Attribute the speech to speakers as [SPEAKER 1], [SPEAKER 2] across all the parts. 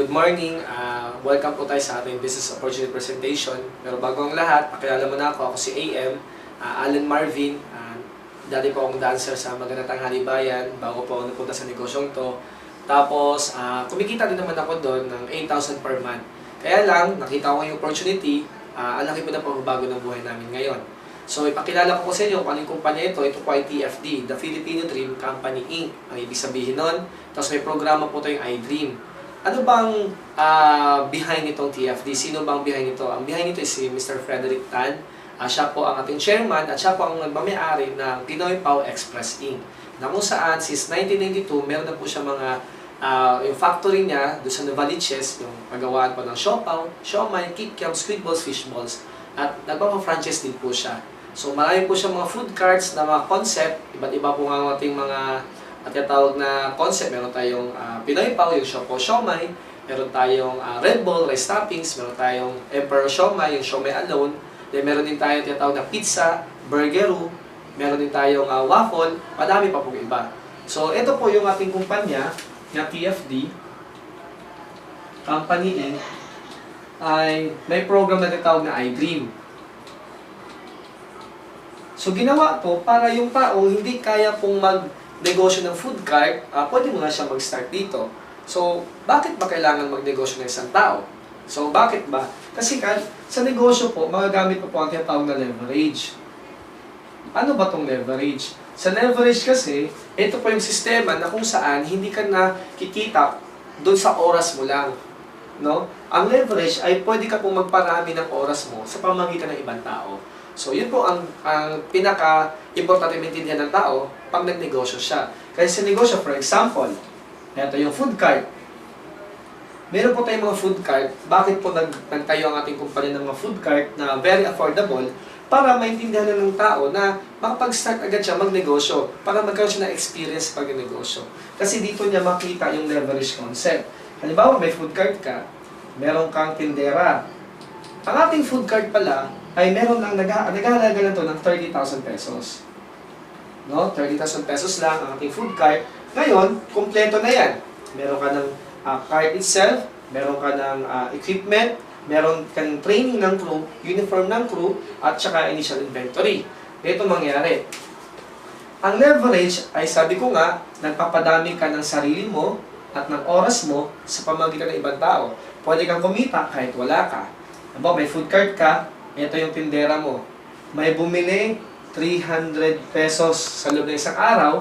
[SPEAKER 1] Good morning. Welcome po tayo sa ating business opportunity presentation. Pero bago ang lahat, pakilala mo na ako. Ako si AM, Alan Marvin. Dati po akong dancer sa Magandang Tanghali Bayan bago po ako napunta sa negosyong to. Tapos, kumikita din naman ako doon ng 8,000 per month. Kaya lang, nakita ko yung opportunity, ang laki po na pagbabago ng buhay namin ngayon. So, ipakilala ko sa inyo kung anong kumpanya ito. Ito po ay TFD, The Filipino Dream Company Inc. Ang ibig sabihin nun. Tapos may programa po ito yung iDream. Ano bang behind itong TFD? Sino bang behind ito? Ang behind ito is si Mr. Frederick Tan. Siya po ang ating chairman at siya po ang nagmamayari ng Pinoy Pau Express Inc. Na kung saan, since 1992, meron na po siya mga yung factory niya doon sa Novaliches, yung pagawaan po ng siopaw, siomai, kikiam, squid balls, fish balls. At nagpapa-franchise din po siya. So marami po siyang mga food carts na mga concept, iba't iba po ang ating mga tinatawag na concept. Meron tayong Pinoy Pau, yung siopaw siomai, meron tayong Red Bull, rice toppings, meron tayong Emperor siomai, yung siomai alone. Then meron din tayong tinatawag na pizza, burgero, meron din tayong waffle, madami pa pong iba. So ito po yung ating kumpanya na TFD Company Inc. ay may program na tinatawag na iDream. So ginawa to para yung tao hindi kaya pong magnegosyo ng food cart, pwede mo na siya mag-start dito. So bakit ba kailangan magnegosyo ng isang tao? So bakit ba? Kasi sa negosyo po, magagamit po ang tinatawag na leverage. Ano ba tong leverage? Sa leverage kasi, ito po yung sistema na kung saan hindi ka na kikita doon sa oras mo lang. No? Ang leverage ay pwede ka pong magparami ng oras mo sa pamamagitan ng ibang tao. So, yun po ang pinaka-importante maintindihan ng tao pag nagnegosyo siya. Kasi sa negosyo, for example, ito yung food cart. Meron po tayong mga food cart. Bakit po nagtayo ang ating kumpanya ng mga food cart na very affordable? Para maintindihan na ng tao na makapag-start agad siya magnegosyo. Para magkaroon siya ng experience pag negosyo. Kasi dito niya makita yung leverage concept. Halimbawa, may food cart ka, meron kang tindera. Ang ating food cart pala, ay meron lang nag-aalaga na ito ng 30,000 pesos. No? 30,000 pesos lang ang ating food cart. Ngayon, kumpleto na yan. Meron ka ng cart itself, meron ka ng equipment, meron ka ng training ng crew, uniform ng crew, at saka initial inventory. Ito mangyari. Ang leverage ay sabi ko nga, nagpapadami ka ng sarili mo at ng oras mo sa pamamagitan ng ibang tao. Pwede kang kumita kahit wala ka. May food cart ka, ito yung tindera mo. May bumili 300 pesos sa loob ng isang araw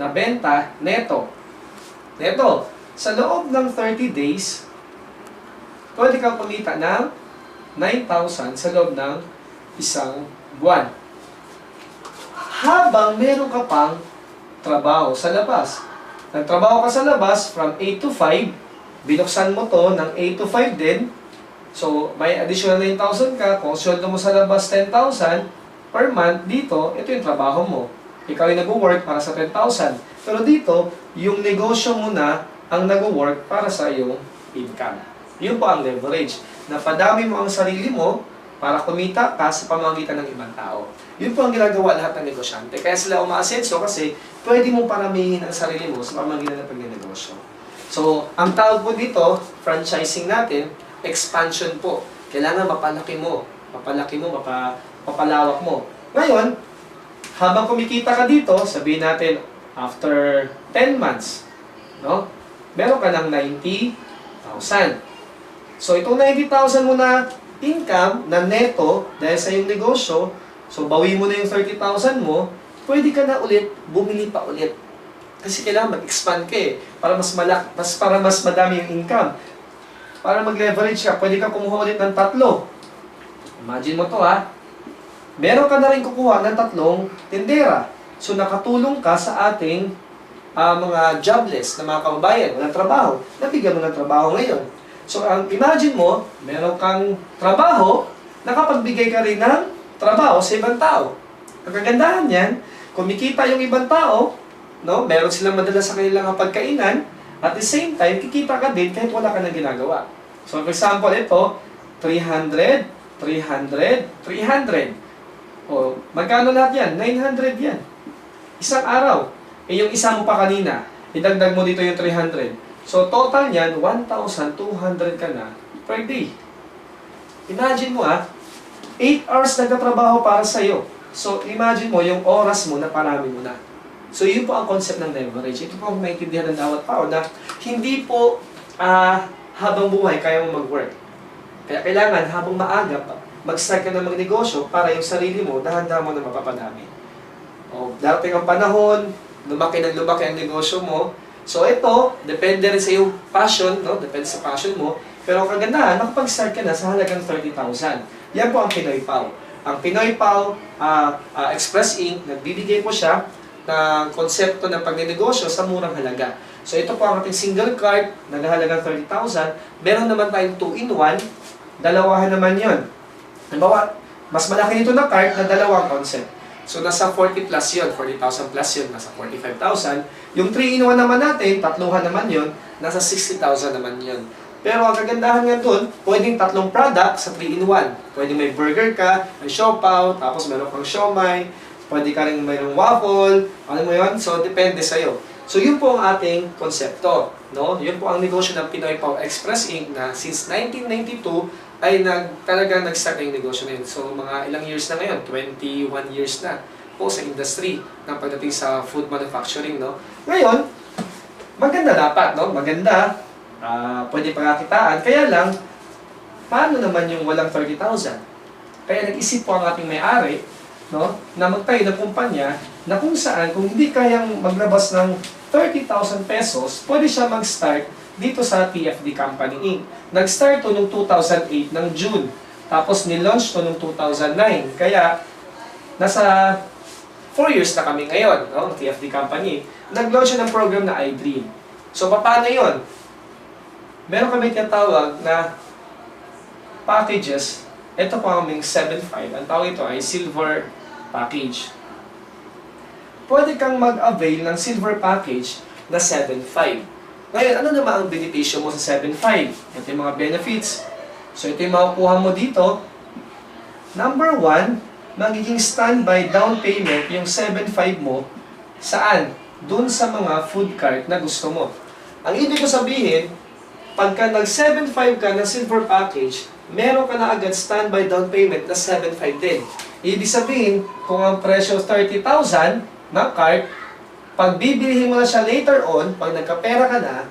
[SPEAKER 1] na benta neto. Neto, sa loob ng 30 days, pwede kang kumita ng 9,000 sa loob ng isang buwan. Habang meron ka pang trabaho sa labas. Nagtrabaho ka sa labas from 8 to 5, binuksan mo to ng 8 to 5 din. So, may additional 9,000 ka. Kung sweldo mo sa labas 10,000 per month, dito, ito yung trabaho mo. Ikaw yung nag-work para sa 10,000. Pero dito, yung negosyo mo na ang nag-work para sa iyong income. Yun po ang leverage. Napadami mo ang sarili mo para kumita ka sa pamamagitan ng ibang tao. Yun po ang ginagawa lahat ng negosyante. Kaya sila umaasenso kasi pwede mong paramihin ang sarili mo sa pamamagitan ng pagnenegosyo. So, ang tawag po dito, franchising natin, expansion po. Kailangan mapalaki mo, mapalawak mo. Ngayon, habang kumikita ka dito, sabihin natin, after 10 months, no? Meron ka ng 90,000. So, itong 90,000 mo na income, na neto, dahil sa iyong negosyo, so bawi mo na yung 30,000 mo, pwede ka na ulit, bumili pa ulit. Kasi kailangan mag-expand ka para mas madami yung income. Para mag-leverage ka, pwede ka kumuha ulit ng 3. Imagine mo to Meron ka na rin kukuha ng 3 tindera. So nakatulong ka sa ating mga jobless na mga kababayan, walang trabaho. Nabigyan mo ng trabaho ngayon. So imagine mo, meron kang trabaho, nakapagbigay ka rin ng trabaho sa ibang tao. Ang kagandahan yan, kumikita yung ibang tao, no? Meron silang madala sa kanilang pagkainan, at the same time, kikita ka din kahit wala ka nang ginagawa. So, for example, ito, 300, 300, 300. O, magkano lahat yan? 900 yan. Isang araw. Yung isa mo pa kanina, idagdag mo dito yung 300. So, total yan, 1,200 ka na per day. Imagine mo 8 hours nagtatrabaho para sa'yo. So, imagine mo yung oras mo na parami mo na. So, yun po ang concept ng leverage. Ito po ang maintindihan ng bawat tao na hindi po habang buhay kaya mo mag-work. Kaya kailangan habang maaga mag-start ka na magnegosyo para yung sarili mo, dahan-dahan mo na mapapadami. O, darating ang panahon, lumaki ang negosyo mo. So, ito, depende rin sa iyong passion, no? Depende sa passion mo. Pero ang kagandahan, nakapag-start ka na sa halagang 30,000. Yan po ang Pinoy Pau. Ang Pinoy Pau Express Inc., nagbibigay po siya ng konsepto ng pagnenegosyo sa murang halaga. So ito po ang ating single card na nahalagang 30,000. Meron naman tayong 2-in-1. Dalawahan naman yon. Halimbawa, mas malaki nito na card na dalawang concept. So nasa 40 plus yun, 40,000 plus yun, nasa 45,000. Yung 3-in-1 naman natin, tatluhan naman yun, nasa 60,000 naman yun. Pero ang kagandahan nga doon, pwedeng tatlong product sa 3-in-1. Pwedeng may burger ka, may siopaw, tapos meron kang siomai, pwede ka rin mayroong waffle, ano mo yun? So, depende sa'yo. So, yun po ang ating konsepto. No? Yun po ang negosyo ng Pinoy Pau Express Inc. na since 1992 ay talagang nag-start na yung negosyo na yun. So, mga ilang years na ngayon, 21 years na po sa industry ng pagdating sa food manufacturing. No? Ngayon, maganda dapat, no? Maganda, pwede pagkakitaan. Kaya lang, paano naman yung walang 30,000? Kaya nag-isip po ang ating may-ari, no, na magtayo ng kumpanya na kung saan, kung hindi kayang maglabas ng 30,000 pesos, pwede siya mag-start dito sa TFD Company Inc. Nag-start to noong 2008 ng June. Tapos nilaunch to noong 2009. Kaya, nasa 4 years na kami ngayon, no, TFD Company. Nag-launch ng program na iDream. So, paano yon? Meron kami tinatawag na packages. Ito po ang aming 7.5. Ang tawag ito ay Silver Package. Pwede kang mag-avail ng Silver Package na 7.5. Ngayon, ano naman ang benepisyo mo sa 7.5? Ito yung mga benefits. So, ito yung makukuha mo dito. Number 1, magiging standby down payment yung 7.5 mo. Saan? Doon sa mga food cart na gusto mo. Ang ibig ko sabihin, pagka nag-7.5 ka ng Silver Package, meron ka na agad standby down payment na 7.5 din. Ibig sabihin, kung ang presyo 30,000 na card, pag bibilihin mo na siya later on, pag nagkapera ka na,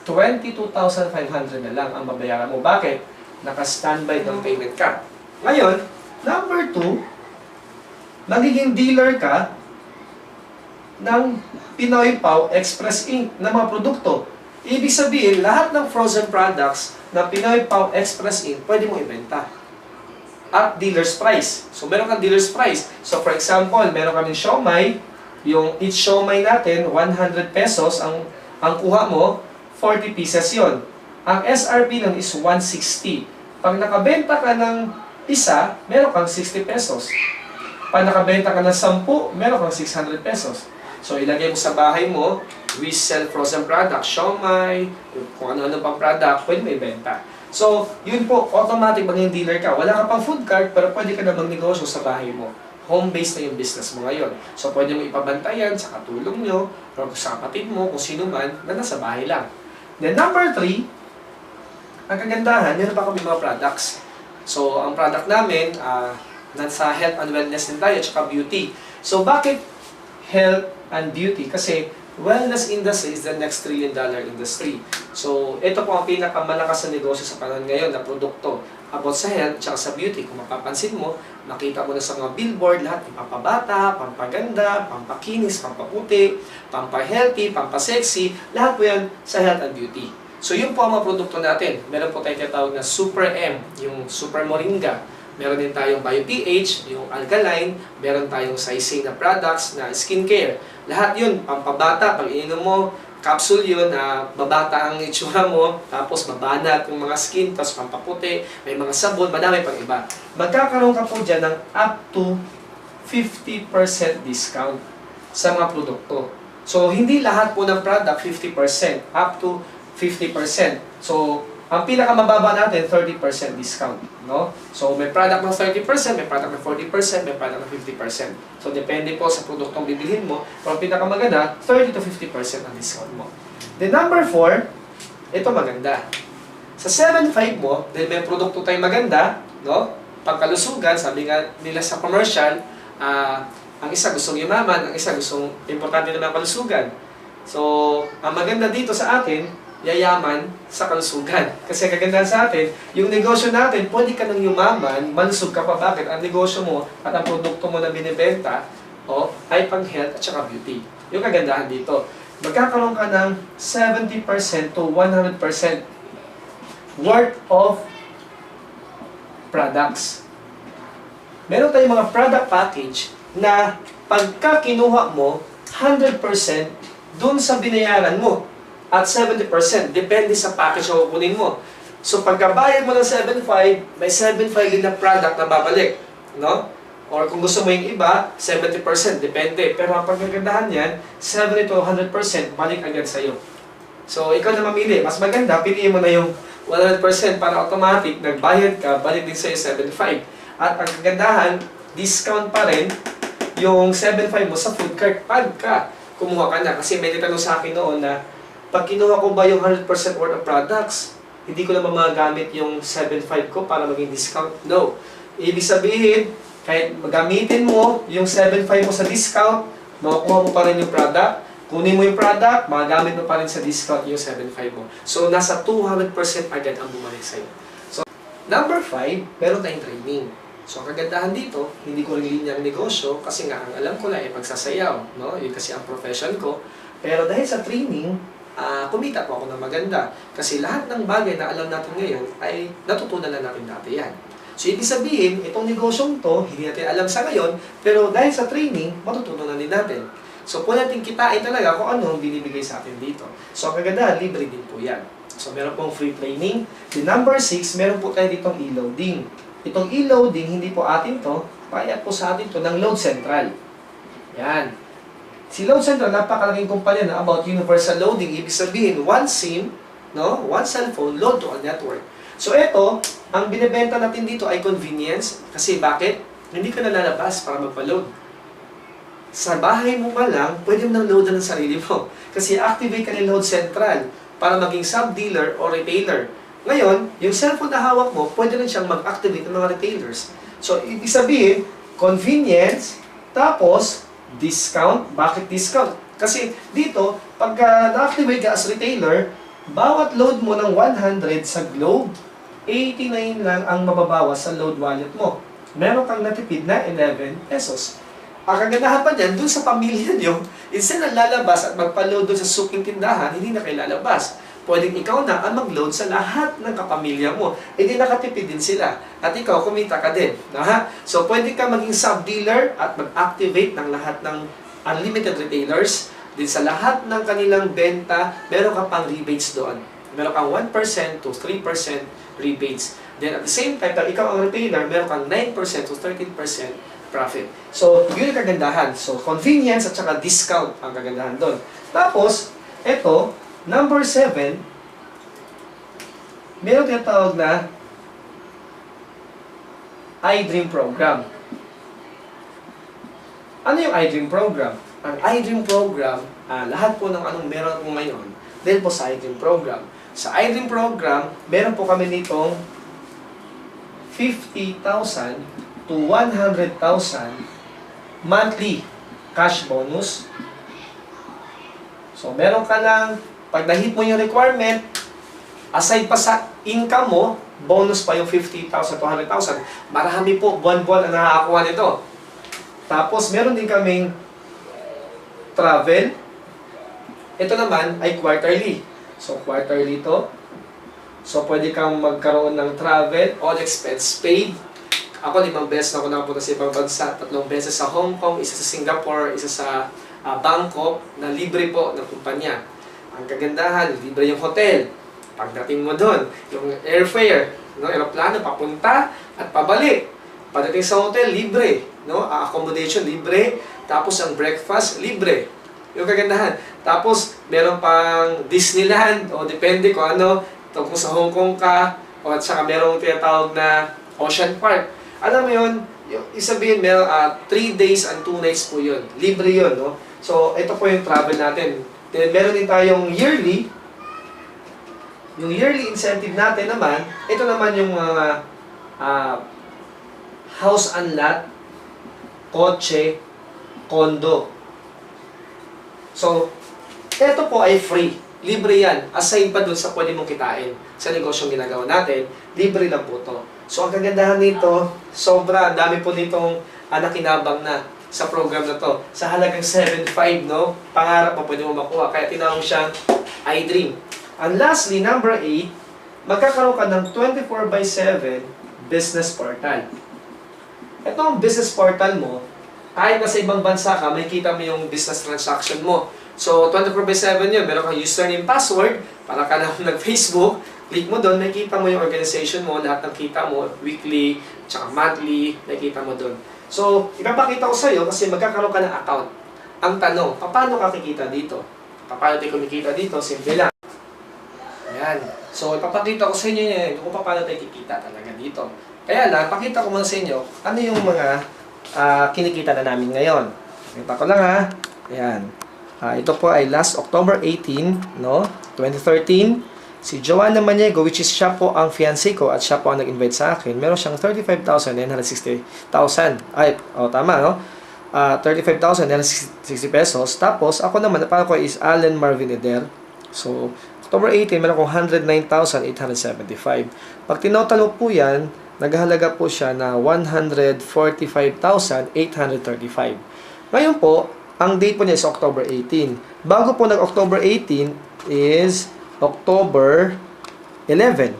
[SPEAKER 1] 22,500 na lang ang babayaran mo. Bakit? Naka-standby down payment ka. Ngayon, number 2, magiging dealer ka ng Pinoy Pau Express Inc. na mga produkto. Ibig sabihin, lahat ng frozen products na Pinoy Pau Express Inc. pwede mo ibenta at dealer's price. So, meron kang dealer's price. So, for example, meron kami siomai. Yung each siomai natin, 100 pesos. Ang kuha mo, 40 pieces yon. Ang SRP lang is 160. Pag nakabenta ka ng isa, meron kang 60 pesos. Pag nakabenta ka ng 10, meron kang 600 pesos. So, ilagay mo sa bahay mo, we sell frozen products, siomai, kung ano-ano pang product, pwede may benta. So, yun po, automatic maging dealer ka. Wala ka pang food cart, pero pwede ka na magnegosyo sa bahay mo. Home-based na yung business mo ngayon. So, pwede mo ipabantayan sa katulong nyo, or sa kapatid mo, kung sino man, na nasa bahay lang. Then, number 3, ang kagandahan, meron pa kami mga products. So, ang product namin, nasa health and wellness din tayo, tsaka beauty. So, bakit health and beauty? Kasi, wellness industry is the next $1 trillion industry. So, ito po ang pinakamalakas na negosyo sa panahon ngayon na produkto about sa health at sa beauty. Kung mapapansin mo, makita mo na sa mga billboard, lahat pampabata, pampaganda, pampakinis, pampaputi, pampahealthy, pampasexy, lahat po yan sa health and beauty. So, yun po ang mga produkto natin. Meron po tayong tinatawag na Super M, yung Super Moringa. Meron din tayong BioPH, yung alkaline. Meron tayong Sisay na products na skincare. Lahat yun, pampabata. Pag ininom mo, capsule yun na babata ang itsura mo. Tapos mabanat yung mga skin, tapos pampaputi. May mga sabon, madami pang iba. Magkakaroon ka po dyan ng up to 50% discount sa mga produkto. So, hindi lahat po ng product 50%, up to 50%. So, Ang pinakamababa natin, 30% discount, no? So, may product ng 30%, may product ng 40%, may product ng 50%. So, depende po sa produktong bibilhin mo. Pero ang pinakamaganda, 30 to 50% ang discount mo. Then, number 4, ito maganda. Sa 7.5 mo, then may produkto tayong maganda, no? Pagkalusugan, sabi nga nila sa commercial, ang isa gustong yumaman, ang isa gustong importante naman kalusugan. So, ang maganda dito sa atin, yayaman sa kalusugan. Kasi kagandahan sa atin, yung negosyo natin, pwede ka nang yumaman, malusog ka pa. Bakit? Ang negosyo mo at ang produkto mo na binibenta, ay pang health at saka beauty. Yung kagandahan dito, magkakaroon ka ng 70% to 100% worth of products. Meron tayong mga product package na pagka kinuha mo, 100% dun sa binayaran mo. At 70%, depende sa package na kukunin mo. So, pagkabayad mo ng 7.5, may 7.5 din na product na babalik. No? Or kung gusto mo yung iba, 70%, depende. Pero ang pagkagandahan yan, 70 to 100% balik agad sa'yo. So, ikaw na mamili. Mas maganda, piliin mo na yung 100% para automatic, nagbayad ka, balik din sa'yo 7.5. At ang kagandahan, discount pa rin yung 7.5 mo sa food cart pagka kumuha ka na. Kasi may natanong sa akin noon na, pag kinuha ko ba yung 100% worth of products, hindi ko naman magagamit yung 7.5 ko para maging discount? No. Ibig sabihin, kahit magamitin mo yung 7.5 mo sa discount, makukuha mo pa rin yung product. Kunin mo yung product, magagamit mo pa rin sa discount yung 7.5 mo. So, nasa 200% agad ang bumalik sa'yo. So, number 5, meron tayong training. So, ang kagandahan dito, hindi ko rin linyang negosyo kasi nga, ang alam ko lang ay pagsasayaw. No? Yun kasi ang profession ko. Pero dahil sa training, kumita po ako ng maganda. Kasi lahat ng bagay na alam natin ngayon ay natutunan na natin dati yan. So, ibig sabihin, itong negosyong to, hindi natin alam sa ngayon, pero dahil sa training, matutunan din natin. So, po natin kitain talaga kung ano ang binibigay sa atin dito. So, ang kagandahan, libre din po yan. So, meron pong free training. The number 6, meron po tayo ditong e-loading. Itong e-loading, hindi po atin to, kaya po sa atin to ng Load Central. Yan. Si Load Central, napakalaking kumpanya na about universal loading. Ibig sabihin, one SIM, no? One cellphone, load to a network. So ito, ang binibenta natin dito ay convenience. Kasi bakit? Hindi ka nalalabas para magpa-load. Sa bahay mo pa lang, pwede mo nang loadan ng sarili mo. Kasi activate ka ni Load Central para maging sub-dealer o retailer. Ngayon, yung cellphone na hawak mo, pwede rin siyang mag-activate ng mga retailers. So, ibig sabihin, convenience, tapos, discount. Bakit discount? Kasi dito, pagka na-activate ka as retailer, bawat load mo ng 100 sa Globe, 89 lang ang mababawas sa load wallet mo. Meron kang natipid na 11 pesos. Ang kagandahan pa dyan, dun sa pamilya nyo, instead na lalabas at magpa-load dun sa suking tindahan, hindi na kayo lalabas. Pwedeng ikaw na ang mag-load sa lahat ng kapamilya mo. E di nakatipid din sila. At ikaw, kumita ka din. So, pwede ka maging sub-dealer at mag-activate ng lahat ng unlimited retailers. Din sa lahat ng kanilang benta, meron ka pang rebates doon. Meron kang 1% to 3% rebates. Then at the same time, ikaw ang retailer, meron kang 9% to 13% profit. So, yun yung kagandahan. So, convenience at saka discount ang kagandahan doon. Tapos, eto, number 7, meron tinatawag na iDream program. Ano yung iDream program? Ang iDream program, lahat po ng anong meron po ngayon, dahil po sa iDream program. Sa iDream program, meron po kami nitong 50,000 to 100,000 monthly cash bonus. So, meron ka lang, pag na-hit mo yung requirement, aside pa sa income mo, bonus pa yung 50,000 to 100,000. Marami po, buwan-buwan ang nakakakuha nito. Tapos, meron din kaming travel. Ito naman ay quarterly. So, quarterly to. So, pwede kang magkaroon ng travel, all expense paid. Ako, 5 beses na ako nakapunta sa ibang bansa. 3 beses sa Hong Kong, isa sa Singapore, isa sa Bangkok, na libre po ng kumpanya. Ang kagandahan, libre yung hotel. Pagdating mo doon, yung airfare, no, aeroplano, papunta at pabalik. Pagdating sa hotel, libre. No? Accommodation, libre. Tapos ang breakfast, libre. Yung kagandahan. Tapos, meron pang Disneyland, o depende kung ano, Kung sa Hong Kong ka, o at saka merong tinatawag na Ocean Park. Alam mo yun, isabihin, 3 days and 2 nights po yun. Libre yun, no? So, ito po yung travel natin. Then, meron din tayong yearly. Yung yearly incentive natin naman, ito naman yung mga house and lot, kotse, kondo. So, ito po ay free. Libre yan. Aside pa dun sa pwede mong kitain sa negosyong ginagawa natin, libre lang po to. So, ang kagandahan nito, sobra, dami po nitong nakinabang na sa program na to. Sa halagang 7.5, no? Pangarap mo, pwede mo makuha. Kaya tinawag siyang iDream. And lastly, number 8, magkakaroon ka ng 24/7 business portal. Itong business portal mo, kahit nasa ibang bansa ka, may kita mo yung business transaction mo. So, 24/7 yun. Meron kang username, password, para ka lang nag-Facebook, click mo doon, nakikita mo yung organization mo, lahat ng kita mo, weekly, tsaka monthly, nakikita mo doon. So, ipapakita ko sa'yo kasi magkakaroon ka ng account. Ang tanong, paano ka kikita dito? Paano tayo kumikita dito? Simple lang. Ayan. So, ipapakita ko sa inyo yun kung paano tayo kikita talaga dito. Kaya lang, pakita ko muna sa inyo ano yung mga kinikita na namin ngayon. Pakita ko lang ha. Ayan. Ito po ay last October 18, no? 2013. Si Joanna Maniego, which is siya po ang fiancé ko at siya po ang nag-invite sa akin, meron siyang 35,960,000. Ay, tama, no? 35,960 pesos. Tapos, ako naman, para ko is Allen Marvin Eder. So, October 18, meron akong 109,875. Pag tinotal mo po yan, naghahalaga po siya na 145,835. Ngayon po, ang date po niya is October 18. Bago po nag-October 18 is October 11.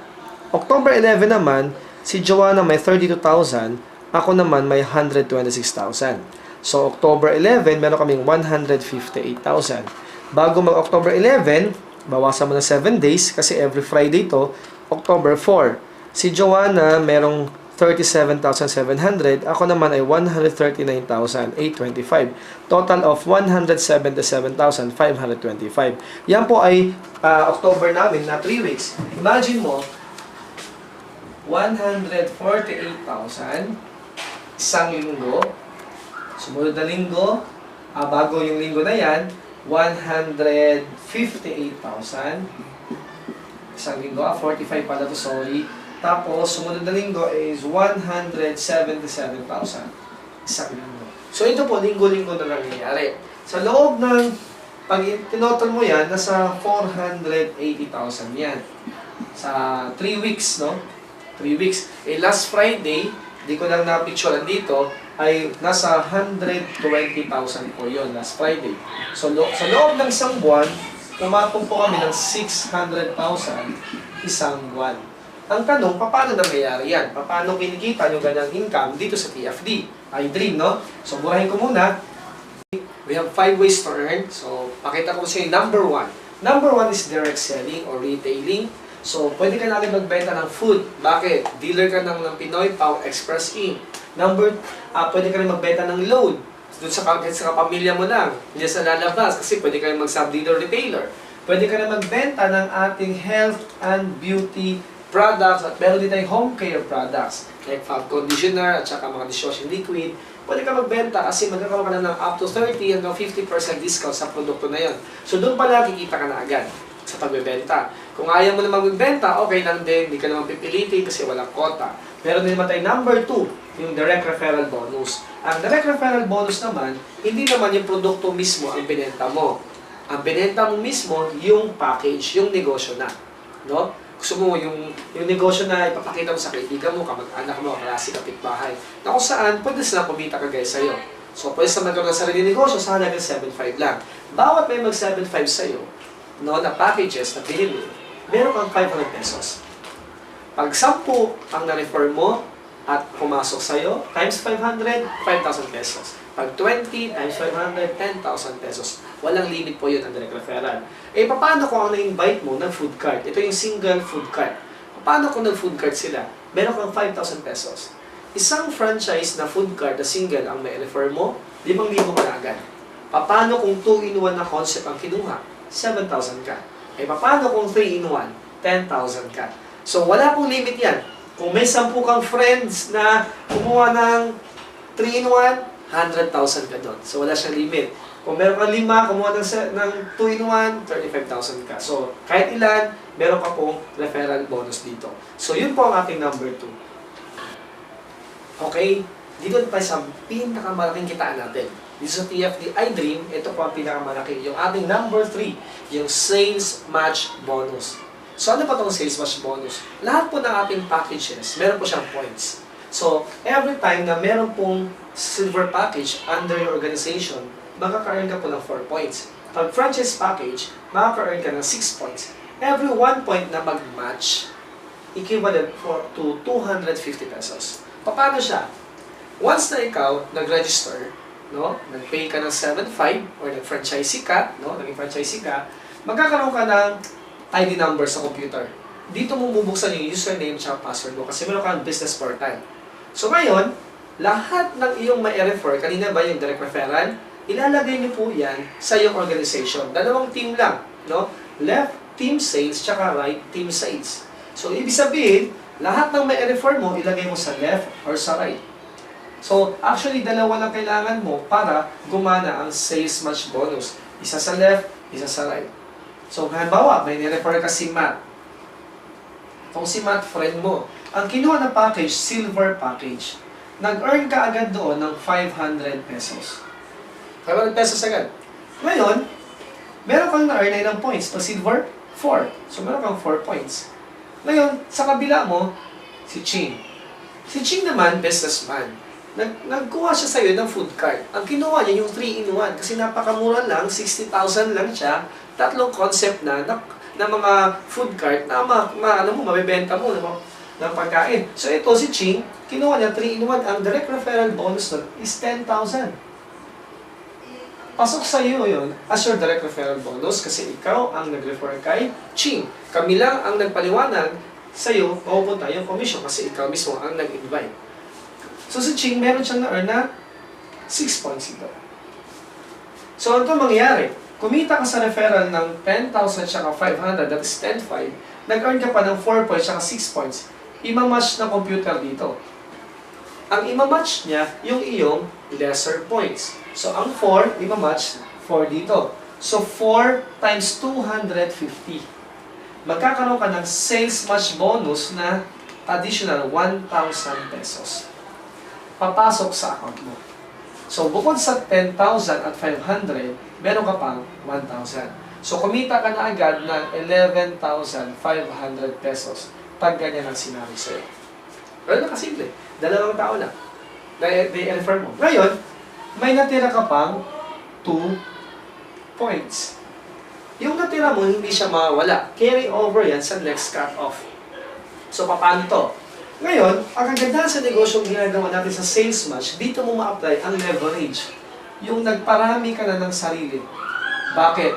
[SPEAKER 1] October 11 naman, si Joanna may 32,000, ako naman may 126,000. So, October 11, meron kaming 158,000. Bago mag-October 11, bawasan mo na 7 days kasi every Friday to, October 4. Si Joanna merong 37,700, ako naman ay 139,825. Total of 177,525. Yan po ay October namin na 3 weeks. Imagine mo, 148,000 isang linggo. Sumunod na linggo, bago yung linggo na yan, 158,000 isang linggo. 45 pala to, sorry. Tapos, sumunod na linggo is 177,000 isang linggo. So, ito po, linggo-linggo na nangyayari. Sa loob ng, pag tinotol mo yan, nasa 480,000 yan. Sa 3 weeks, no? 3 weeks. Last Friday, di ko lang na-picturean dito, ay nasa 120,000 po yun, last Friday. So, sa loob ng isang buwan, pumatong po kami ng 600,000 isang buwan. Ang tanong, paano nangyayari yan? Paano kinikita yung ganyang income dito sa TFD? iDream, no? So, burahin ko muna. We have 5 ways to earn. So, pakita ko sa inyo, number 1. Number 1 is direct selling or retailing. So, pwede ka natin magbenta ng food. Bakit? Dealer ka ng Pinoy Pao Express Inc. Number, pwede ka rin magbenta ng load. Doon sa pamilya mo lang. Hindi sa lalabas. Kasi pwede ka rin mag-sub-dealer retailer. Pwede ka rin magbenta ng ating health and beauty products at meron din tayong home care products like fab conditioner at saka mga dishwashing liquid. Pwede ka magbenta kasi magkakaroon ka na ng up to 30 hanggang 50% discount sa produkto na yon. So doon pala kikita ka na agad sa pagbebenta. Kung ayaw mo na magbenta, okay lang din, hindi ka naman pipilitin kasi walang quota. Meron din naman tayong number 2, yung direct referral bonus. Ang direct referral bonus naman, hindi naman yung produkto mismo ang binenta mo. Ang binenta mo mismo, yung package, yung negosyo na. No? Gusto mo yung negosyo na ipapakita mo sa kaibigan mo, kamag-anak mo, klase, kapitbahay, na kung saan pwede sila kumita kagaya sa'yo. So, pwede sa magkaroon ng sarili negosyo sa halagang 7.5 lang. Bawat may mag 7.5 sa'yo, no, na packages na pinili, meron kang 500 pesos. Pag 10 ang na-refer mo at pumasok sa'yo, times 500, 5,000 pesos. Pag 20 times 500, 10,000 pesos. Walang limit po yun ang direct referral. Paano kung ang na-invite mo ng food cart? Ito yung single food cart. Paano kung nag-food cart sila? Meron kang 5,000 pesos. Isang franchise na food cart na single ang may refer mo, 5,000 ka na agad. Paano kung 2-in-1 na concept ang kinuha? 7,000 ka. Paano kung 3-in-1? 10,000 ka. So, wala pong limit yan. Kung may 10 kang friends na kumuha ng 3-in-1, 100,000 ka doon. So, wala siyang limit. Kung meron kang 5, kumuha ng 2-in-1, 35,000 ka. So, kahit ilan, meron ka pong referral bonus dito. So, yun po ang ating number 2. Okay? Dito pa sa pinakamalaking kitaan natin. Dito sa TFD iDream, ito po ang pinakamalaki. Yung ating number 3, yung sales match bonus. So, ano pa itong sales match bonus? Lahat po ng ating packages, meron po siyang points. So, every time na meron pong silver package under your organization, makaka-earn ka po ng 4 points. Pag franchise package, makaka-earn ka ng 6 points. Every 1 point na mag-match, equivalent to 250 pesos. Paano siya? Once na ikaw nag-register, no, nag-pay ka ng 7.5 or nag-franchisee ka, no, naging franchisee ka, magkakaroon ka ng ID number sa computer. Dito mo bubuksan yung username at password mo kasi meron kang business portal. So ngayon, lahat ng iyong ma-refer, kanina ba yung direct referral, ilalagay niyo po yan sa iyong organization. Dalawang team lang, no? Left team sales, tsaka right team sales. So ibig sabihin, lahat ng ma-refer mo, ilagay mo sa left or sa right. So, actually, dalawa lang kailangan mo para gumana ang sales match bonus. Isa sa left, isa sa right. So, halimbawa, may nirefer ka si Matt. Itong si Matt, friend mo. Ang kinuha na package, silver package. Nag-earn ka agad doon ng 500 pesos. 500 pesos agad. Ngayon, meron kang na-earn na ilang points. Pag silver, 4. So, meron kang 4 points. Ngayon, sa kabila mo, si Ching. Si Ching naman, businessman. Nagkuha siya sa'yo ng food cart. Ang kinuha niya yung 3-in-1 kasi napakamura lang, 60,000 lang siya. Tatlong concept na mga food cart na ano mo, mabibenta mo ng pagkain. So ito si Ching, kinuha niya 3-in-1. Ang direct referral bonus nun is 10,000. Pasok sa iyo yun as your direct referral bonus kasi ikaw ang nag-refer kay Ching. Kami lang ang nagpaliwanag sa iyo, mapupunta yung commission kasi ikaw mismo ang nag-invite. So si Ching, meron siyang na-earn na 6 points ito. So ano ito mangyayari? Kumita ka sa referral ng 10,000 tsaka 500, that is 10,500, nag-earn ka pa ng 4 points tsaka 6 points. Ima-match na computer dito. Ang ima-match niya, yung iyong lesser points. So ang 4, ima-match 4 dito. So 4 times 250. Magkakaroon ka ng sales match bonus na additional 1,000 pesos. Papasok sa account mo. So, bukod sa 10,000 at 500, meron ka pang 1,000. So, kumita ka na agad ng 11,500 pesos pag ganyan ang sinabi sa'yo. Pero nakasimple. Dalawang tao lang. Na-refer mo. Ngayon, may natira ka pang 2 points. Yung natira mo, hindi siya mawala. Carry over yan sa next cut-off. So, paano to? Ngayon, ang kagandahan sa negosyong ginagawa natin sa sales match, dito mo ma-apply ang leverage. Yung nagparami ka na ng sarili. Bakit?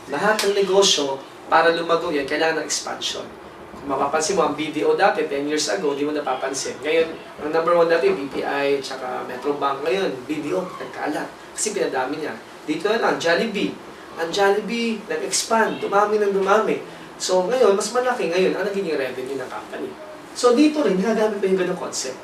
[SPEAKER 1] Lahat ng negosyo, para lumago yan, kailangan ng expansion. Kung mapapansin mo, ang BDO dati, 10 years ago, di mo napapansin. Ngayon, ang number 1 dati, BPI, tsaka Metrobank. Ngayon, BDO, nagkalat. Kasi pinadami niya. Dito na lang, Jollibee. Ang Jollibee, nag-expand, dumami ng dumami. So, ngayon, mas malaki ngayon ang naging revenue ng company. So, dito rin, gagamit mo yung ganong concept.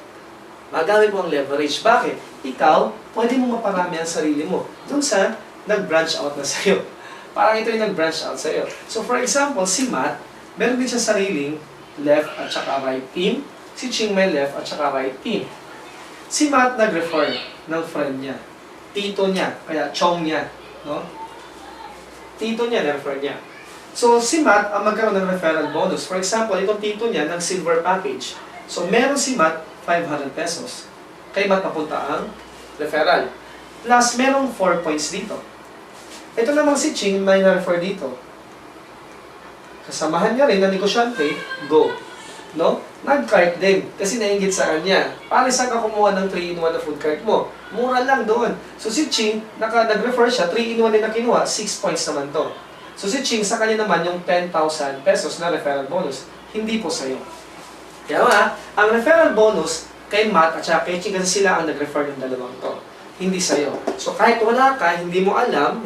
[SPEAKER 1] Magamit mo ang leverage. Bakit? Ikaw, pwede mo maparami ang sarili mo doon sa nag-branch out na sa'yo. Parang ito yung nag-branch out sa'yo. So, for example, si Matt, meron din siya sariling left at saka right team. Si Ching may left at saka right team. Si Matt nag-refer ng friend niya. Tito niya, kaya chong niya. No? Tito niya, na-refer niya. So, si Matt ang magkaroon ng referral bonus. For example, itong tito niya ng silver package. So, meron si Matt 500 pesos. Kay Matt papunta ang referral. Plus, merong 4 points dito. Ito namang si Ching may na-refer dito. Kasamahan niya rin na negosyante, go. No? Nag-cart din. Kasi nainggit sa kanya. Para saan ka kumuha ng 3-in-1 na food cart mo? Mura lang doon. So, si Ching, nag-refer siya, 3-in-1 din na kinuha, 6 points naman to. So si Ching, sa kanya naman yung 10,000 pesos na referral bonus, hindi po sa'yo. Kaya nga, ang referral bonus kay Matt at saka kay Ching kasi sila ang nag-refer ng dalawang to. Hindi sa'yo. So kahit wala ka, hindi mo alam,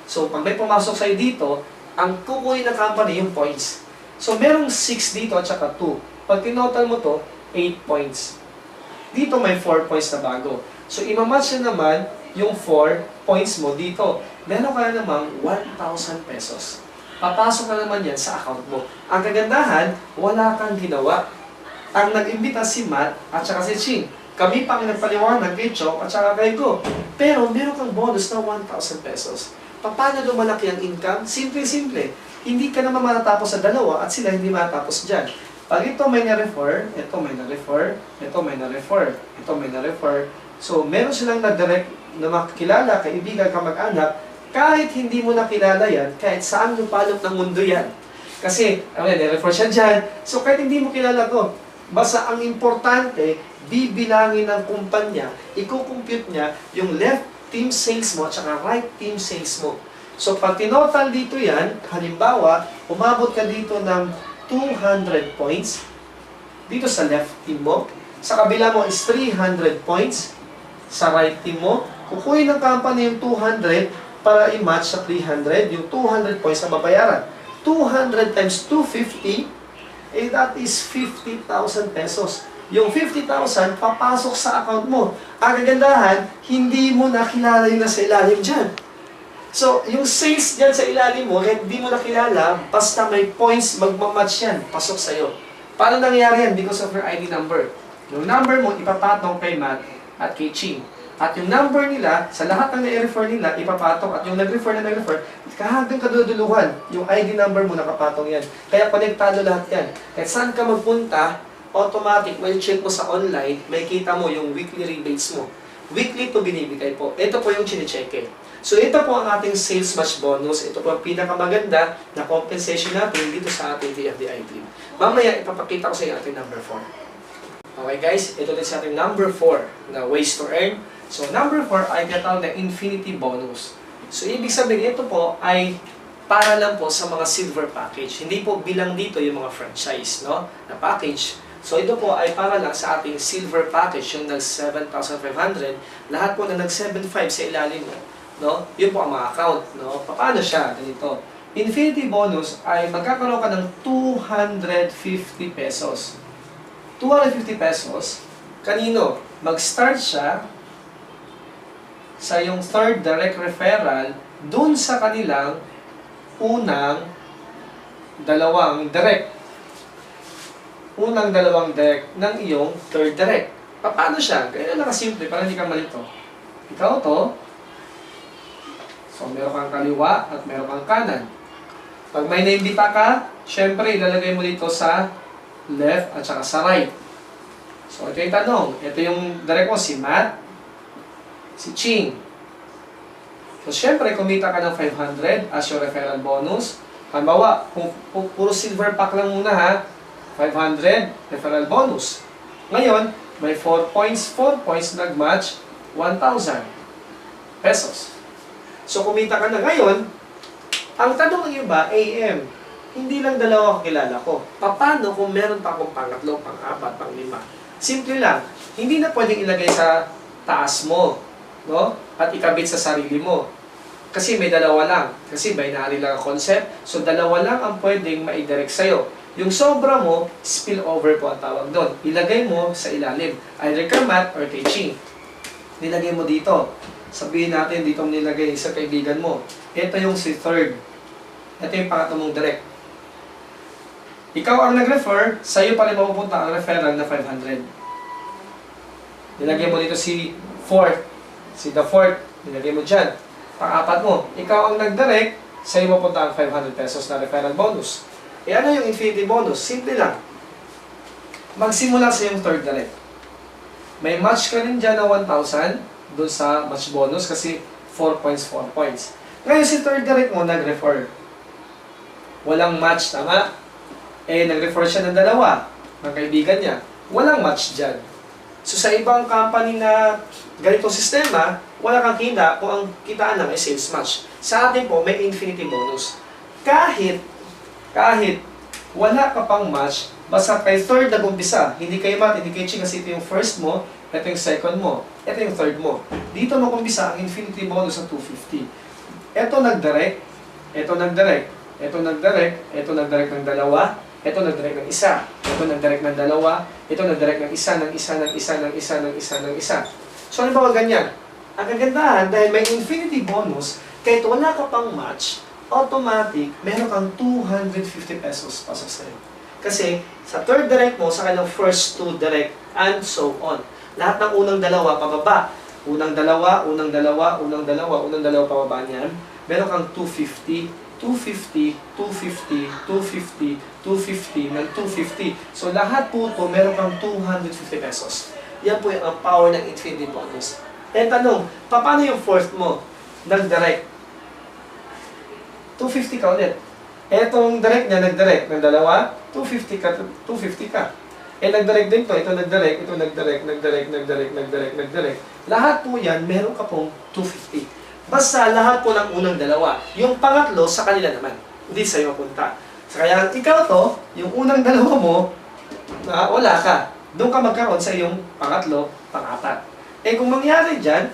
[SPEAKER 1] so pag may pumasok sa'yo dito, Ang kukunin ng company yung points. So, merong 6 dito at saka 2. Pag tinotal mo to, 8 points. Dito may 4 points na bago. So, imamatch na naman yung 4 points mo dito. Meron ka na namang 1,000 pesos. Papasok na naman yan sa account mo. Ang kagandahan, wala kang ginawa. Ang nag-imbita si Matt at saka si Ching. Kami pang nagpaliwanag kay Chok at saka kay Go. Pero meron kang bonus na 1,000 pesos. Paano lumalaki ang income? Simple-simple. Hindi ka naman matatapos sa dalawa at sila hindi matatapos dyan. Pag ito may na-refer, ito may na-refer, ito may na-refer, ito may na-refer. So, meron silang na-direct na makikilala, kaibigan, kamag-anak, kahit hindi mo nakilala yan, kahit saan lupalop ng mundo yan. Kasi, na-refer siya dyan. So, kahit hindi mo kilala to, basta ang importante, bibilangin ng kumpanya, i-compute niya yung left team sales mo at saka right team sales mo. So, pag tinotal dito yan, halimbawa, umabot ka dito ng 200 points, dito sa left team mo, sa kabila mo is 300 points, sa right team mo, kukuhin ng company yung 200 para i-match sa 300, yung 200 points na babayaran. 200 times 250, that is 50,000 pesos. Yung 50,000, papasok sa account mo. Ang kagandahan, hindi mo nakilala yung nasa ilalim dyan. So, yung sales dyan sa ilalim mo, hindi mo nakilala, basta may points, magmamatch yan, pasok sa'yo. Paano nangyari yan? Because of your ID number. Yung number mo, ipapatong kay Matt at kay Ching. At yung number nila, sa lahat ng na-refer nila, ipapatok. At yung nag-refer na nag-refer, hanggang kaduduluhan, yung ID number mo nakapatong yan. Kaya konektado lahat yan. Kahit saan ka magpunta, automatic, when check mo sa online, may kita mo yung weekly rebates mo. Weekly to binibigay po. Ito po yung chine-check. So, ito po ang ating sales match bonus. Ito po ang pinakamaganda na compensation natin dito sa ating DFDI team. Mamaya, ipapakita ko sa inyo ating number 4. Okay guys, ito din sa ating number 4 na ways to earn. So, number 4 ay tinatawag na infinity bonus. So, ibig sabihin, ito po ay para lang po sa mga silver package. Hindi po bilang dito yung mga franchise, no, na package. So, ito po ay para lang sa ating silver package, yung nag-7,500. Lahat po na nag-7,500 sa ilalim mo, no? Yun po ang mga account, no? Paano siya? Ganito. Infinity bonus ay magkakaroon ka ng 250 pesos. 250 pesos, kanino? Mag-start siya sa yung third direct referral dun sa kanilang unang dalawang direct ng iyong third direct. Paano siya? Kaya nakasimple, para hindi ka malito. Ikaw to, so meron kang kaliwa at meron kang kanan. Pag may naimbita ka, syempre ilalagay mo dito sa left at saka sa right. So ito yung tanong. Ito yung direct mo, si Matt, si Ching. So syempre, kumita ka ng 500 as your referral bonus. Halimbawa, kung puro silver pack lang muna ha, 500 referral bonus. Ngayon, may 4 points nag-match 1,000 pesos. So, kumita ka na ngayon. Ang tanong ng iba, AM, hindi lang dalawa kilala ko. Paano kung meron pa akong pangatlo, pang-apat, pang-lima? Simple lang. Hindi na pwedeng ilagay sa taas mo, no? At ikabit sa sarili mo. Kasi may dalawa lang. Kasi binary lang ang concept. So, dalawa lang ang pwedeng maidirect sa'yo. Yung sobra mo, spillover po ang tawag doon. Ilagay mo sa ilalim. Either kay Matt or kay Ching. Nilagay mo dito. Sabihin natin dito mo nilagay sa kaibigan mo. Ito yung si third. Ito yung pangatlo mong direct. Ikaw ang nag-refer, sa'yo pa rin mapupunta ang referral na 500. Nilagay mo dito si fourth. Si the fourth. Nilagay mo dyan. Pang-apat mo. Ikaw ang nag-direct, sa'yo mapunta ang 500 pesos na referral bonus. E ano yung infinity bonus? Simple lang. Magsimula sa yung third direct. May match ka rin dyan na 1,000 doon sa match bonus kasi 4 points. Ngayon si third direct mo nag-refer. Walang match, tama? Eh, nag-refer siya ng dalawa ng kaibigan niya. Walang match dyan. So sa ibang company na ganitong sistema, wala kang kita kung ang kitaan lang ay sales match. Sa atin po, may infinity bonus. Kahit wala ka pang match, basta kay third nag-umpisa, hindi kay Matt, hindi kay Ching, kasi ito yung first mo, ito yung second mo, ito yung third mo. Dito mag-umpisa ang infinity bonus ng 250. Ito nag-direct, ito nag-direct, ito nag-direct ng dalawa, ito nag-direct ng isa, ito nag-direct ng dalawa, ito nag-direct ng isa, ng isa, ng isa, ng isa, ng isa, ng isa. So, ano ba ganyan? Ang kagandahan, dahil may infinity bonus, kahit wala ka pang match, automatic, meron kang 250 pesos pasok sa'yo. Kasi, sa third direct mo, sa kanilang first two direct, and so on. Lahat ng unang dalawa, pababa. Unang dalawa, unang dalawa, unang dalawa, unang dalawa, pababa niyan. Meron kang 250, 250, 250, 250, 250, ng 250. So, lahat po ito, meron kang 250 pesos. Yan po yung power ng infinity bonus. Eh, tanong, paano yung fourth mo? Nag-direct. 250 ka ulit. Etong direct niya, nag-direct ng dalawa, 250 ka, 250 ka. Eh, nag-direct din to, ito nag-direct, ito nag-direct, nag-direct, nag-direct, nag-direct, nag-direct. Lahat po yan, meron ka pong 250. Basta lahat po ng unang dalawa. Yung pangatlo, sa kanila naman. Hindi sa'yo punta. So, kaya ikaw to, yung unang dalawa mo, wala ka. Doon ka magkaroon sa iyong pangatlo, pangapat. Eh kung mangyari dyan,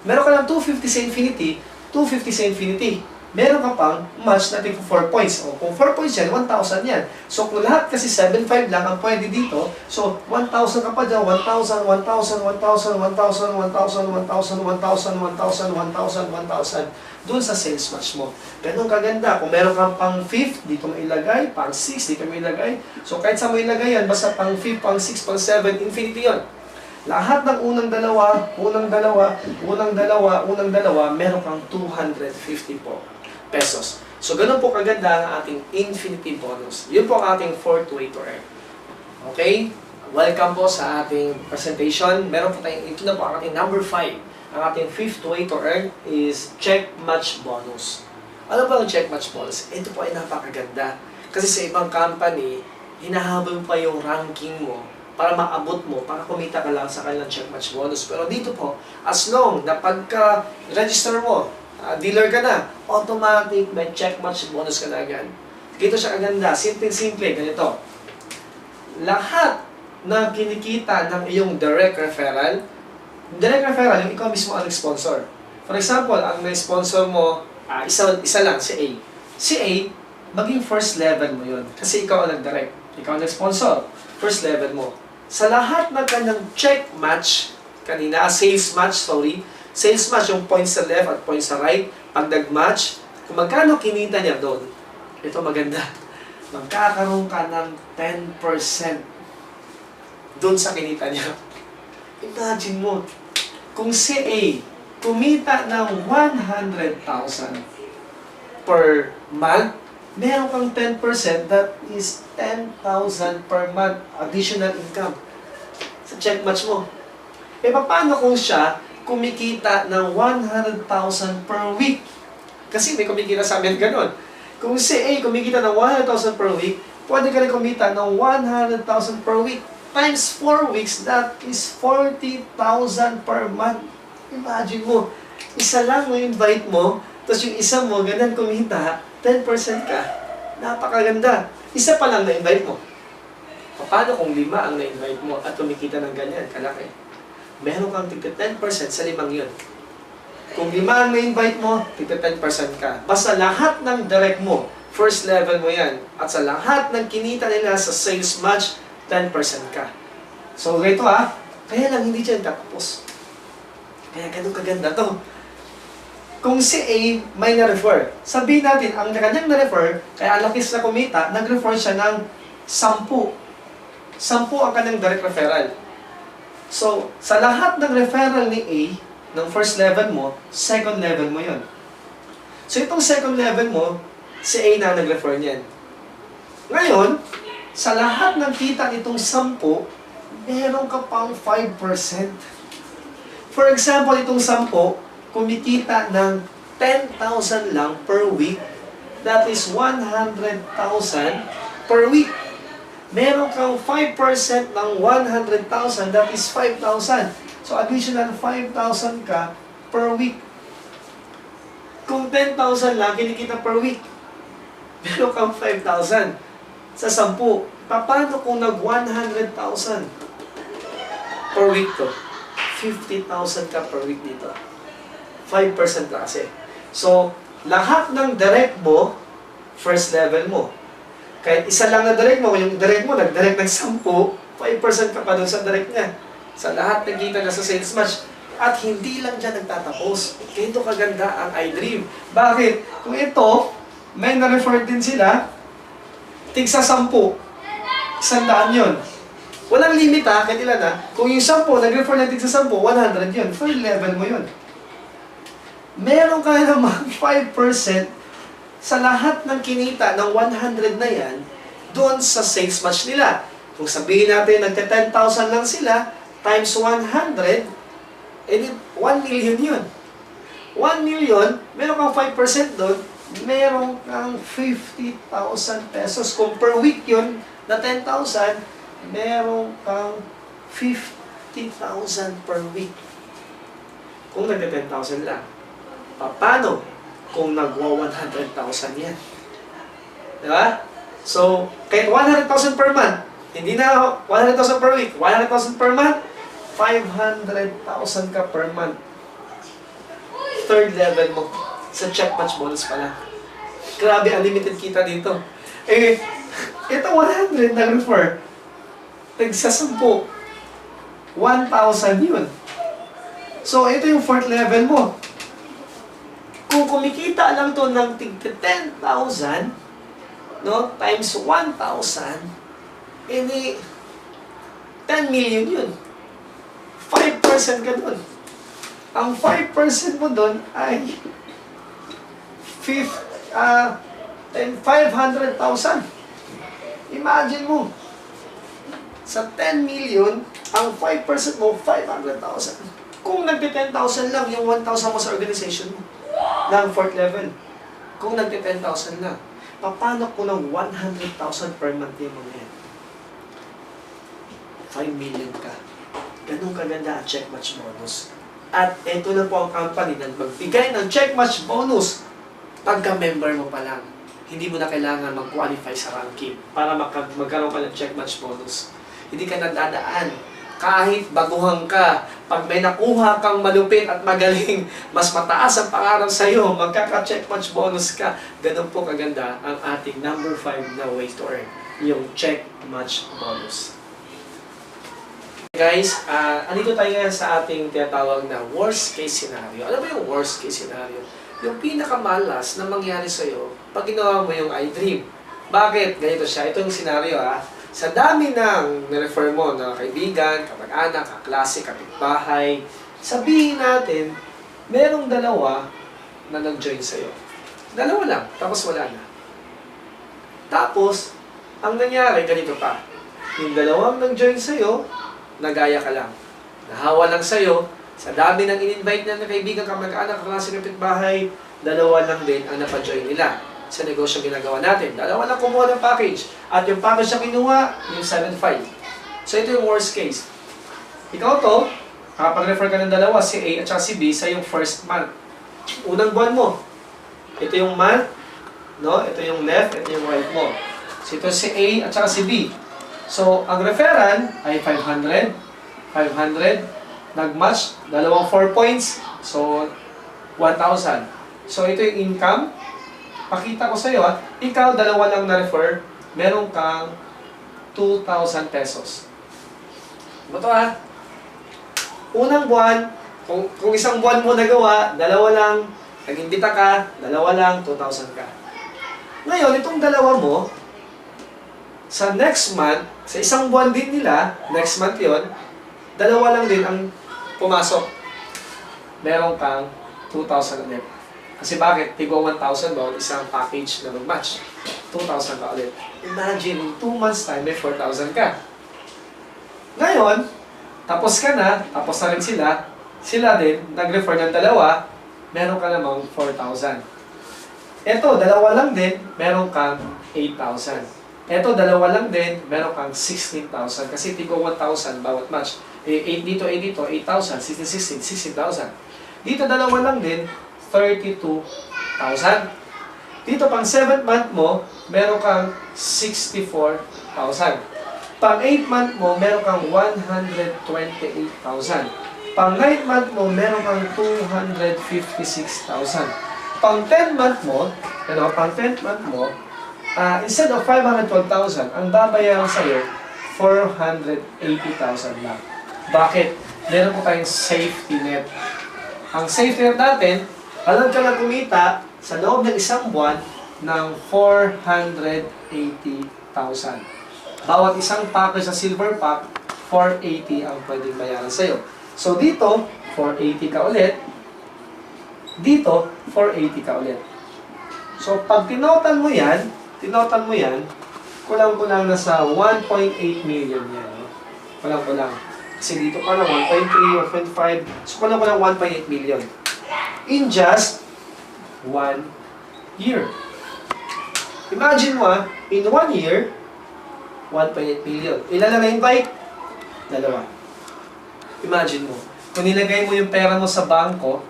[SPEAKER 1] meron ka ng 250 sa infinity, 250 sa infinity. Meron ka pang match natin for 4 points. O kung 4 points yan, 1,000 yan. So kung lahat kasi 7,500 lang ang pwede dito, so 1,000 ka pa dyan, 1,000, 1,000, 1,000, 1,000, 1,000, 1,000, 1,000, 1,000, 1,000, 1,000, doon sa sales match mo. Ganun kaganda. Kung meron kang pang 5th, dito mo ilagay, pang 6, dito mo ilagay. So kahit sa mo ilagay yan, basta pang 5th, pang 6, pang 7, infinity yon. Lahat ng unang dalawa, unang dalawa, unang dalawa, unang dalawa, meron kang 250 po pesos. So, ganun po kaganda ang ating infinity bonus. Yun po ang ating fourth way to earn. Okay? Welcome po sa ating presentation. Meron po tayong, ito na po ang ating number 5. Ang ating fifth way to earn is check match bonus. Ano ba ang check match bonus? Ito po ay napakaganda. Kasi sa ibang company, hinahabol pa yung ranking mo para maabot mo, para kumita ka lang sa kanilang check match bonus. Pero dito po, as long na pagka-register mo, dealer ka na, automatic may check match bonus ka na agad. Dito siya kaganda, simple-simple, ganito. Lahat na kinikita ng iyong direct referral, yung ikaw mismo ang sponsor. For example, ang na-sponsor mo, isa lang, si A. Si A, maging first level mo yun. Kasi ikaw ang nag-direct. Ikaw ang nag-sponsor. First level mo. Sa lahat ng kanyang check match, kanina, sales match, yung points sa left at points sa right, pag nag-match, kung magkano kinita niya doon, ito maganda, magkakaroon ka ng 10% doon sa kinita niya. Imagine mo, kung si A, kumita ng 100,000 per month, meron kang 10%, that is 10,000 per month additional income sa check match mo. E paano kung siya kumikita ng 100,000 per week? Kasi may kumikita sa amin ganun. Kung si A kumikita ng 100,000 per week, pwede ka rin kumita ng 100,000 per week. Times 4 weeks, that is 40,000 per month. Imagine mo, isa lang mo invite mo, tapos yung isa mo, ganun kumita, 10% ka. Napakaganda. Isa pa lang na-invite mo. Paano kung 5 ang na-invite mo at kumikita ng ganyan, kalaki? Meron kang tigta 10% sa 5 yun. Kung 5 ang na-invite mo, tigta 10% ka. Basta lahat ng direct mo, first level mo yan. At sa lahat ng kinita nila sa sales match, 10% ka. So, ito kaya lang hindi dyan tatapos. Kaya ganun kaganda to. Kung si A may na-refer, sabihin natin, ang kanyang na-refer, kaya ang lakis na kumita, nag-refer siya ng 10. 10 ang kanyang direct referral. So, sa lahat ng referral ni A, ng first level mo, second level mo yon. So, itong second level mo, si A na nag-refer niyan. Ngayon, sa lahat ng kita nitong 10, meron ka pang 5%. For example, itong 10, kumikita ng 10,000 lang per week. That is 100,000 per week. Meron kang 5% ng 100,000, that is 5,000. So, additional 5,000 ka per week. Kung 10,000 lang kinikita per week, meron kang 5,000 sa 10. Paano kung nag 100,000 per week to? 50,000 ka per week dito. 5% lang kasi. So, lahat ng direct mo, first level mo. Kahit isa lang na direct mo, yung direct mo, nag-direct ng 10, 5% ka pa dun sa direct niya. Sa lahat nagkita na sa sales match. At hindi lang dyan nagtatapos. Ganito kaganda ang iDream. Bakit? Kung ito, may na-refer din sila, tigsa 10. 100 yun. Walang limit ha, kahit ilan ha. Kung yung 10, nag-refer na tigsa 10, 100 yun. Third level mo yun. Meron ka namang 5% sa lahat ng kinita ng 100 na yan, doon sa sales match nila. Kung sabihin natin, nagka-10,000 lang sila, times 100, edi 1 million yun. 1 million, meron kang 5% doon, meron kang 50,000 pesos. Kung per week yun, na 10,000, meron kang 50,000 per week. Kung nagka-10,000 lang. Paano kung nagwa 100,000 yan? Diba? So, kahit 100,000 per month, hindi na 100,000 per week, 100,000 per month, 500,000 ka per month. Third level mo. Sa check match bonus pala. Grabe, unlimited kita dito. Eh, ito 100 na refer. Tagsa 10. 1,000 yun. So, ito yung fourth level mo. Kung kumikita lang to ng 10,000, no, times 1,000, edi 10 million yun. 5% ka dun. Ang 5% mo dun ay 500,000. Imagine mo, sa 10 million, ang 5% mo, 500,000. Kung nagti-10,000 lang, yung 1,000 mo sa organization mo, ng fourth level. Kung nagti-10,000 lang, paano kung ng 100,000 per month yung mga yan? 5 million ka. Ganun kaganda ang check match bonus. At ito na po ang company na magbigay ng check match bonus pagka-member mo pa lang. Hindi mo na kailangan mag-qualify sa ranking para magkaroon ka ng check match bonus. Hindi ka nagdadaan. Kahit baguhan ka, pag may nakuha kang malupit at magaling, mas mataas ang pangarap sa'yo, magkaka-check match bonus ka. Ganun po kaganda ang ating number 5 na way to earn, yung check match bonus. Guys, andito tayo ngayon sa ating tinatawag na worst case scenario. Ano ba yung worst case scenario? Yung pinakamalas na mangyari sa'yo pag ginawa mo yung iDream. Bakit? Ganito siya. Ito yung scenario Sa dami ng nirefer mo na kaibigan, kapag-anak, kaklase, kapitbahay, sabihin natin, merong dalawa na nag-join sa'yo. Dalawa lang, tapos wala na. Tapos, ang nangyari, ganito pa. Yung dalawang nag-join sa'yo, nagaya ka lang. Nahawa lang sa'yo, sa dami ng in-invite na kaibigan, kamag-anak, kaklase, kapitbahay, dalawa lang din ang napajoin nila sa negosyo ginagawa natin. Dalawa lang kumuha ng package. At yung package na kinuha, yung 7.5. So ito yung worst case. Ikaw to, kapag-refer ka ng dalawa, si A at si B, sa yung first month. Unang buwan mo. Ito yung month, no? Ito yung left, ito yung right mo. So ito si A at si B. So, ang referral ay 500. 500. Nag-match, dalawang 4 points. So, 1,000. So, ito yung income. Pakita ko sa'yo ikaw, dalawa lang na-refer, meron kang 2,000 pesos. Ito unang buwan, kung isang buwan mo nagawa, dalawa lang, nag-imbita ka, dalawa lang, 2,000 ka. Ngayon, itong dalawa mo, sa next month, sa isang buwan din nila, next month yon, dalawa lang din ang pumasok. Meron kang 2,000 ulit. Kasi bakit? Tigo 1,000 bawat isang package na mag-match. 2,000 ka ulit. Imagine, in 2 months time, may 4,000 ka. Ngayon, tapos ka na, tapos na rin sila, sila din, nag-refer ng dalawa, meron ka namang 4,000. Ito, dalawa lang din, meron kang 8,000. Ito, dalawa lang din, meron kang 16,000. Kasi tigo 1,000 bawat match. 8 dito, 8,000, 16, 16,000. Dito, dalawa lang din, 32,000. Dito, pang 7th month mo, meron kang 64,000. Pang 8th month mo, meron kang 128,000. Pang 9th month mo, meron kang 256,000. Pang 10th month mo, pang 10th month mo, instead of 512,000, ang babayaran sa'yo, 480,000 lang. Bakit? Meron po tayong safety net. Ang safety net natin, alam ka na kumita sa loob ng isang buwan ng 480,000. Bawat isang package sa silver pack, 480 ang pwedeng bayaran sa'yo. So dito, 480 ka ulit. Dito, 480 ka ulit. So pag tinotal mo yan, kulang-kulang na sa 1.8 million yan. No? Kulang-kulang. Kasi dito pa na 1.3, 1.5. So kulang-kulang 1.8 million. In just 1 year. Imagine mo in 1 year, 1.8 million. Ilan na na-invite? 2. Imagine mo, kung nilagay mo yung pera mo sa bangko,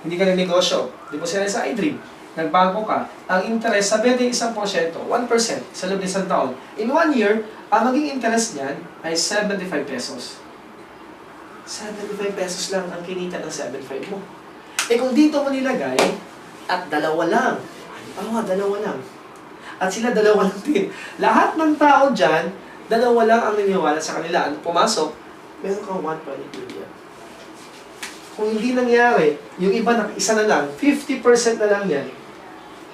[SPEAKER 1] hindi ka nagnegosyo. Di mo sila sa iDream. Nagbangko ka, ang interest, sabi natin 1%, 1% sa loob ng isang taon. In 1 year, ang maging interest niyan ay 75 pesos. 75 pesos lang ang kinita ng 75 mo. Eh kung dito mo nilagay, at 2 lang. Dalawa lang. At sila 2 lang din. Lahat ng tao dyan, 2 lang ang niniwala sa kanila. Ano pumasok, meron kang 1.8 million. Kung hindi nangyari, yung iba na isa na lang, 50% na lang yan.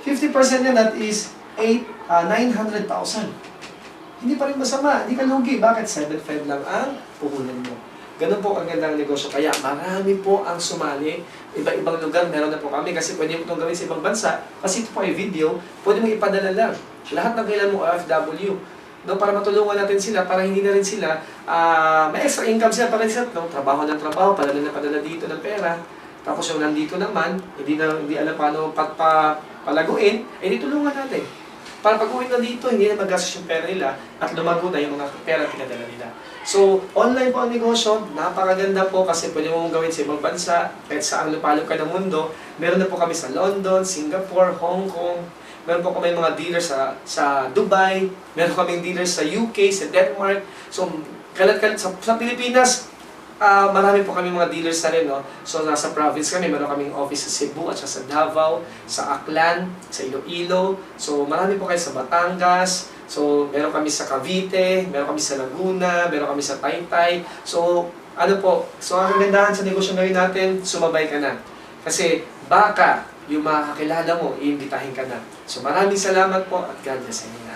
[SPEAKER 1] 50% yan, that is 900,000. Hindi pa rin masama, hindi ka lugi. Bakit? 7.5 lang ang puhunan mo. Ganun po ang gandang negosyo. Kaya marami po ang sumali. Iba-ibang lugar, meron na po kami. Kasi pwede mo itong gawin sa ibang bansa. Kasi ito po ay video, pwede mo ipadala lang. Lahat ng kailan mo OFW. No, para matulungan natin sila, para hindi na rin sila, may extra income sila para sila, no? Trabaho ng trabaho, padala dito ng pera. Tapos yung nandito naman, hindi alam paano palaguin, ditulungan natin. Para pag-uwi na dito, hindi na magastos yung pera nila at lumago na yung mga pera pinadala nila. So, online po ang negosyo, napakaganda po kasi pwede mo gawin sa ibang bansa, kahit saan lupalop ka ng mundo. Meron na po kami sa London, Singapore, Hong Kong, meron po kami mga dealers sa Dubai, meron kaming dealers sa UK, sa Denmark. So, sa Pilipinas, marami po kami mga dealers na rin, no? So, nasa province kami, meron kaming office sa Cebu at sa Davao, sa Aklan, sa Iloilo. So, marami po kayo sa Batangas. So, meron kami sa Cavite, meron kami sa Laguna, meron kami sa Taytay. So, ang kagandahan sa negosyo ngayon natin, sumabay ka na. Kasi, baka yung makakilala mo, iimbitahin ka na. So, maraming salamat po at God bless you.